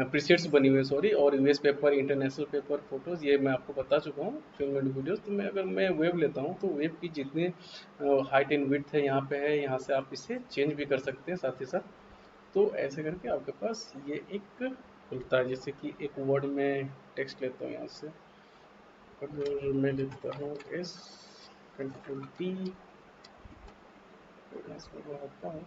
प्रीसेट्स बनी हुई है, सॉरी। और US paper, international paper, photos ये मैं आपको बता चुका हूँ फिल्म एंड वीडियोज़। तो मैं अगर मैं वेब लेता हूँ तो वेब की जितने हाइट एंड विड्थ है यहाँ पे है, यहाँ से आप इसे चेंज भी कर सकते हैं साथ ही साथ। तो ऐसे करके आपके पास ये एक खुलता है। जैसे कि एक वर्ड में टेक्स्ट लेता हूँ यहाँ से, अगर मैं लेता हूँ एस, Ctrl+T, इसमें बढ़ाता हूँ,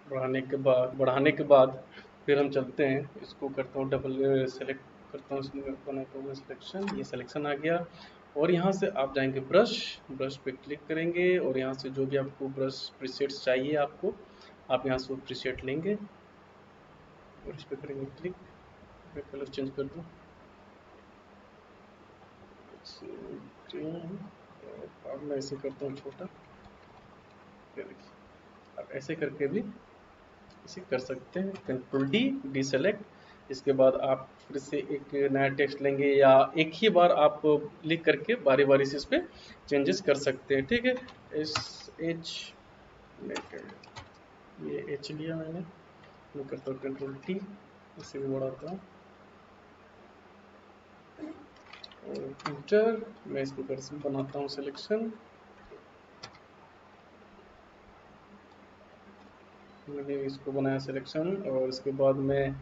बढ़ाने के बाद फिर हम चलते हैं, इसको करता हूँ डबल सेलेक्ट करता हूँ, इसमें बनाता हूँ मैं सिलेक्शन, ये सिलेक्शन आ गया। और यहाँ से आप जाएंगे ब्रश, ब्रश पे क्लिक करेंगे और यहाँ से जो भी आपको ब्रश प्रीसेट्स चाहिए आपको, आप यहाँ से वो प्रीसेट लेंगे और इस पे करेंगे क्लिक। मैं कलर चेंज कर दूँ, ग्रीन, अब मैं ऐसे करता हूँ छोटा, ये देखिए। अब ऐसे करके भी इसे कर सकते हैं, कंट्रोल डी, डी सेलेक्ट। इसके बाद आप फिर से एक नया टेक्स्ट लेंगे या एक ही बार आप लिख करके बारी बारी से इस पे चेंजेस कर सकते हैं, ठीक है। एस एच, ये एच लिया मैंने, मैं करता हूँ कंट्रोल टी, इसे भी बढ़ाता हूँ और इंटर। मैं इसको कर बनाता हूँ सिलेक्शन, मैंने इसको बनाया सिलेक्शन। और इसके बाद मैं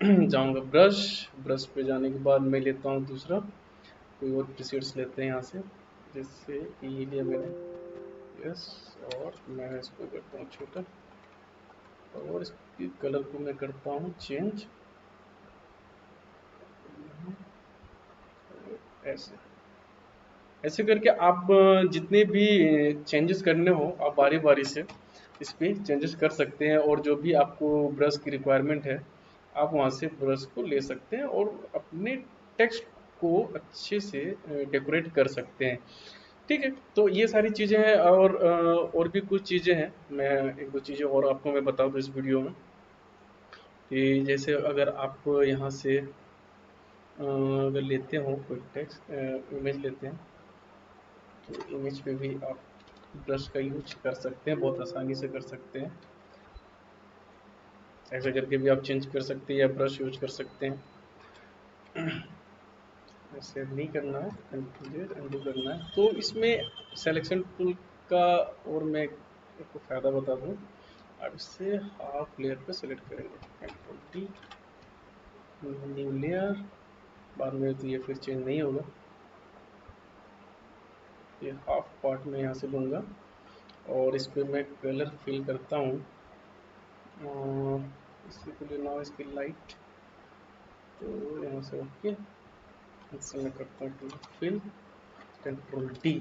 जाऊंगा ब्रश, ब्रश पे जाने के बाद मैं लेता हूँ दूसरा कोई और प्रीसेट्स लेते हैं यहाँ से, जैसे कि ये लिया मैंने, यस। और मैं इसको करता हूँ छोटा और इसकी कलर को मैं करता हूँ चेंज, ऐसे ऐसे करके आप जितने भी चेंजेस करने हो आप बारी बारी से इस पे चेंजेस कर सकते हैं। और जो भी आपको ब्रश की रिक्वायरमेंट है आप वहाँ से ब्रश को ले सकते हैं और अपने टेक्स्ट को अच्छे से डेकोरेट कर सकते हैं, ठीक है। तो ये सारी चीज़ें हैं और भी कुछ चीज़ें हैं, मैं एक दो चीज़ें और आपको मैं बता दूँ इस वीडियो में कि जैसे अगर आप यहाँ से अगर लेते हो कोई टेक्स्ट इमेज लेते हैं तो इमेज पे भी आप ब्रश का यूज कर सकते हैं, बहुत आसानी से कर सकते हैं। ऐसे करके भी आप चेंज कर सकते हैं या ब्रश यूज कर सकते हैं। सेव नहीं करना है, कंट्रोल अनडू करना है। तो इसमें सिलेक्शन टूल का और मैं आपको फ़ायदा बता दूँ, अब इससे हाफ लेयर पे सेलेक्ट करेंगे, कंट्रोल डी, न्यू लेयर। बाद में तो ये फिर चेंज नहीं होगा, ये हाफ पार्ट में यहाँ से लूँगा और इस पर मैं कलर फिल करता हूँ। इसी को लेना हो इसकी लाइट, तो यहाँ से ओके, इससे मैं करता हूँ fill, control D.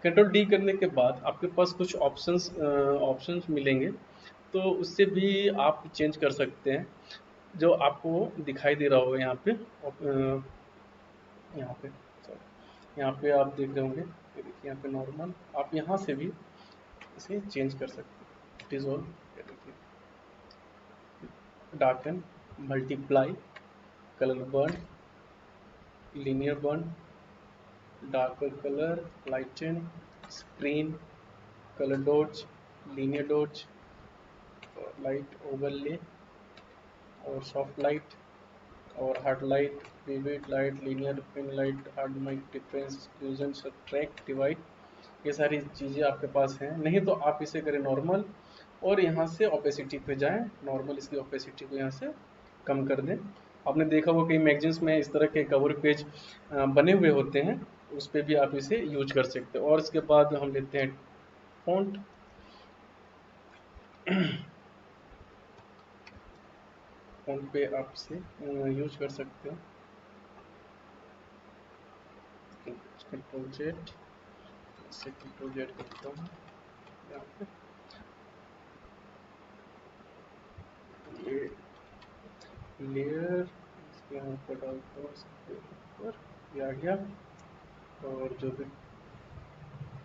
Control D करने के बाद आपके पास कुछ ऑप्शंस मिलेंगे, तो उससे भी आप चेंज कर सकते हैं। जो आपको दिखाई दे रहा होगा यहाँ पे, यहाँ पे सॉरी, यहाँ पे आप देख रहे होंगे, ये देखिए यहाँ पे नॉर्मल, आप यहाँ से भी इसे चेंज कर सकते हैं। इट इज़ ऑल, ये देखिए, darken, multiply, colour burn, linear burn, darker colour, lighten, screen, colour dots, linear dots, light overlay और सॉफ्ट लाइट और hard light, vivid light, linear pin light, hard mix difference, exclusion, subtract, divide, ये सारी चीज़ें आपके पास हैं। नहीं तो आप इसे करें नॉर्मल और यहाँ से ओपेसिटी पे जाएं, नॉर्मल इसकी ओपेसिटी को यहाँ से कम कर दें। आपने देखा होगा कई मैगजीन्स में इस तरह के कवर पेज बने हुए होते हैं, उस पर भी आप इसे यूज कर सकते हो। और इसके बाद हम लेते हैं फॉन्ट, फॉन्ट पे आप इसे यूज कर सकते हैं, कंट्रोल जेड, इसे कंट्रोल जेड करता हूँ यहाँ पे, ये लेयर इसके यहाँ पर डालता हूँ, इसके ऊपर ये आ गया। और जो भी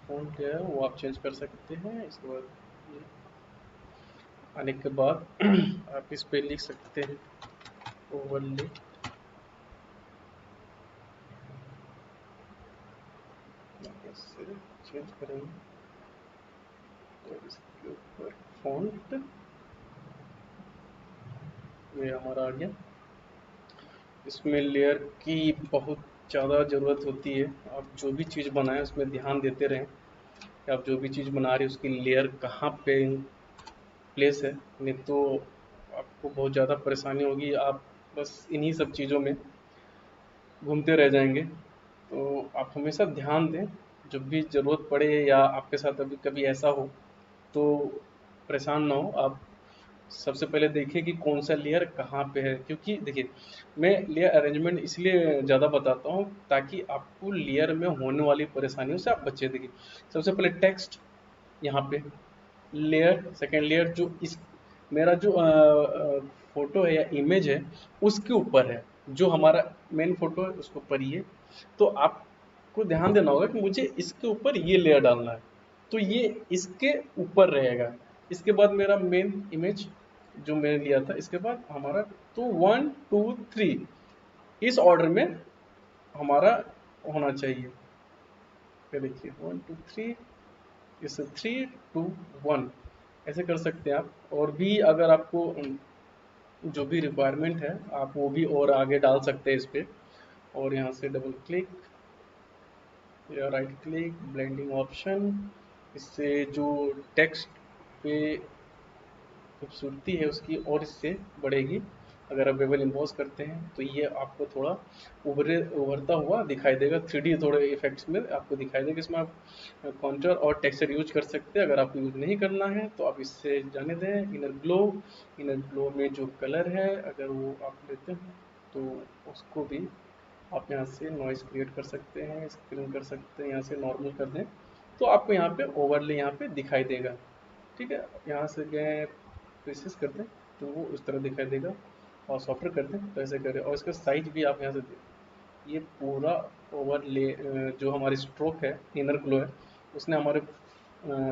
फॉन्ट है वो आप चेंज कर सकते हैं। इसके बाद ये आने के बाद आप इस पे लिख सकते हैं ओवरले, इससे चेंज करेंगे और इसके ऊपर फॉन्ट, ये हमारा आ गया। इसमें लेयर की बहुत ज़्यादा ज़रूरत होती है, आप जो भी चीज़ बनाएं उसमें ध्यान देते रहें कि आप जो भी चीज़ बना रहे हैं उसकी लेयर कहाँ पे प्लेस है, नहीं तो आपको बहुत ज़्यादा परेशानी होगी, आप बस इन्हीं सब चीज़ों में घूमते रह जाएंगे। तो आप हमेशा ध्यान दें, जब भी ज़रूरत पड़े या आपके साथ अभी कभी ऐसा हो तो परेशान ना हो आप, सबसे पहले देखिए कि कौन सा लेयर कहाँ पे है, क्योंकि देखिए मैं लेयर अरेंजमेंट इसलिए ज़्यादा बताता हूँ ताकि आपको लेयर में होने वाली परेशानियों से आप बचे। देखिए सबसे पहले टेक्स्ट यहाँ पे लेयर, सेकेंड लेयर जो इस मेरा जो फोटो है या इमेज है उसके ऊपर है, जो हमारा मेन फोटो है उसके ऊपर ये। तो आपको ध्यान देना होगा कि मुझे इसके ऊपर ये लेयर डालना है, तो ये इसके ऊपर रहेगा। इसके बाद मेरा मेन इमेज जो मैंने लिया था, इसके बाद हमारा, तो 1 2 3 इस ऑर्डर में हमारा होना चाहिए। ये देखिए 1 2 3, इसे 3 2 1 ऐसे कर सकते हैं आप। और भी अगर आपको जो भी रिक्वायरमेंट है आप वो भी और आगे डाल सकते हैं इस पे। और यहाँ से डबल क्लिक या राइट क्लिक, ब्लेंडिंग ऑप्शन, इससे जो टेक्स्ट पे खूबसूरती है उसकी और इससे बढ़ेगी। अगर आप बेवल इम्पोज करते हैं तो ये आपको थोड़ा उभरता हुआ दिखाई देगा, 3D थोड़े इफेक्ट्स में आपको दिखाई देगा। इसमें आप कॉन्टूर और टेक्सचर यूज कर सकते हैं। अगर आपको यूज नहीं करना है तो आप इससे जाने दें। इनर ग्लो में जो कलर है अगर वो आप लेते हैं तो उसको भी आप यहाँ से नॉइस क्रिएट कर सकते हैं, स्क्रीन कर सकते हैं, यहाँ से नॉर्मल कर दें तो आपको यहाँ पे ओवरले यहाँ पे दिखाई देगा। ठीक है, यहाँ से गए प्रेसेस कर दें तो वो उस तरह दिखाई देगा, और सॉफ्टवेयर कर दें तो ऐसे करें। और इसका साइज भी आप यहाँ से दें। ये पूरा ओवरले जो हमारी स्ट्रोक है, इनर ग्लो है, उसने हमारे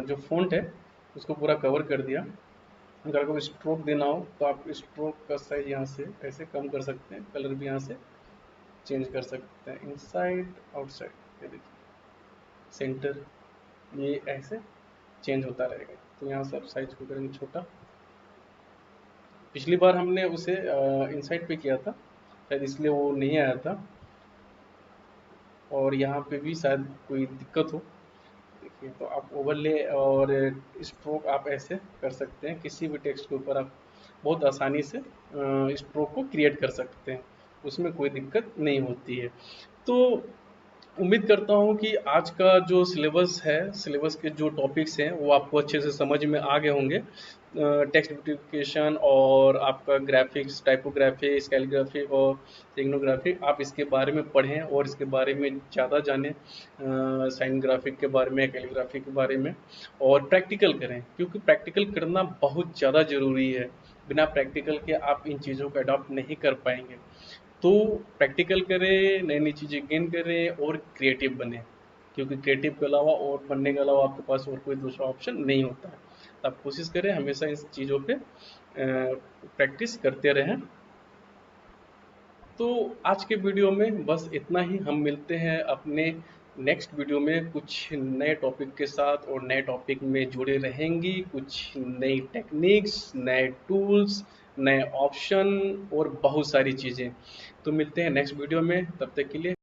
जो फ़ॉन्ट है उसको पूरा कवर कर दिया। अगर आपको स्ट्रोक देना हो तो आप स्ट्रोक का साइज यहाँ से ऐसे कम कर सकते हैं, कलर भी यहाँ से चेंज कर सकते हैं, इनसाइड आउटसाइड, ये देखिए सेंटर, ये ऐसे चेंज होता रहेगा। तो यहाँ से आप साइज को करेंगे छोटा। पिछली बार हमने उसे इनसाइड पे किया था, शायद इसलिए वो नहीं आया था। और यहाँ पे भी शायद कोई दिक्कत हो। देखिए तो आप ओवरले और स्ट्रोक आप ऐसे कर सकते हैं, किसी भी टेक्स्ट के ऊपर आप बहुत आसानी से स्ट्रोक को क्रिएट कर सकते हैं, उसमें कोई दिक्कत नहीं होती है। तो उम्मीद करता हूँ कि आज का जो सिलेबस है, सिलेबस के जो टॉपिक्स हैं वो आपको अच्छे से समझ में आ गए होंगे। टेक्स्ट ब्यूटिफिकेशन और आपका ग्राफिक्स, टाइपोग्राफी, कैलीग्राफी और सिग्नोग्राफी, आप इसके बारे में पढ़ें और इसके बारे में ज़्यादा जानें, साइन ग्राफिक के बारे में, कैलीग्राफी के बारे में, और प्रैक्टिकल करें क्योंकि प्रैक्टिकल करना बहुत ज़्यादा ज़रूरी है। बिना प्रैक्टिकल के आप इन चीज़ों को अडॉप्ट नहीं कर पाएंगे। तो प्रैक्टिकल करें, नई नई चीज़ें गेन करें और क्रिएटिव बने, क्योंकि क्रिएटिव के अलावा और बनने के अलावा आपके पास और कोई दूसरा ऑप्शन नहीं होता है। तो आप कोशिश करें हमेशा इन चीज़ों पे प्रैक्टिस करते रहें। तो आज के वीडियो में बस इतना ही। हम मिलते हैं अपने नेक्स्ट वीडियो में कुछ नए टॉपिक के साथ, और नए टॉपिक में जुड़े रहेंगी कुछ नई टेक्निक्स, नए टूल्स, नए ऑप्शन और बहुत सारी चीज़ें। तो मिलते हैं नेक्स्ट वीडियो में, तब तक के लिए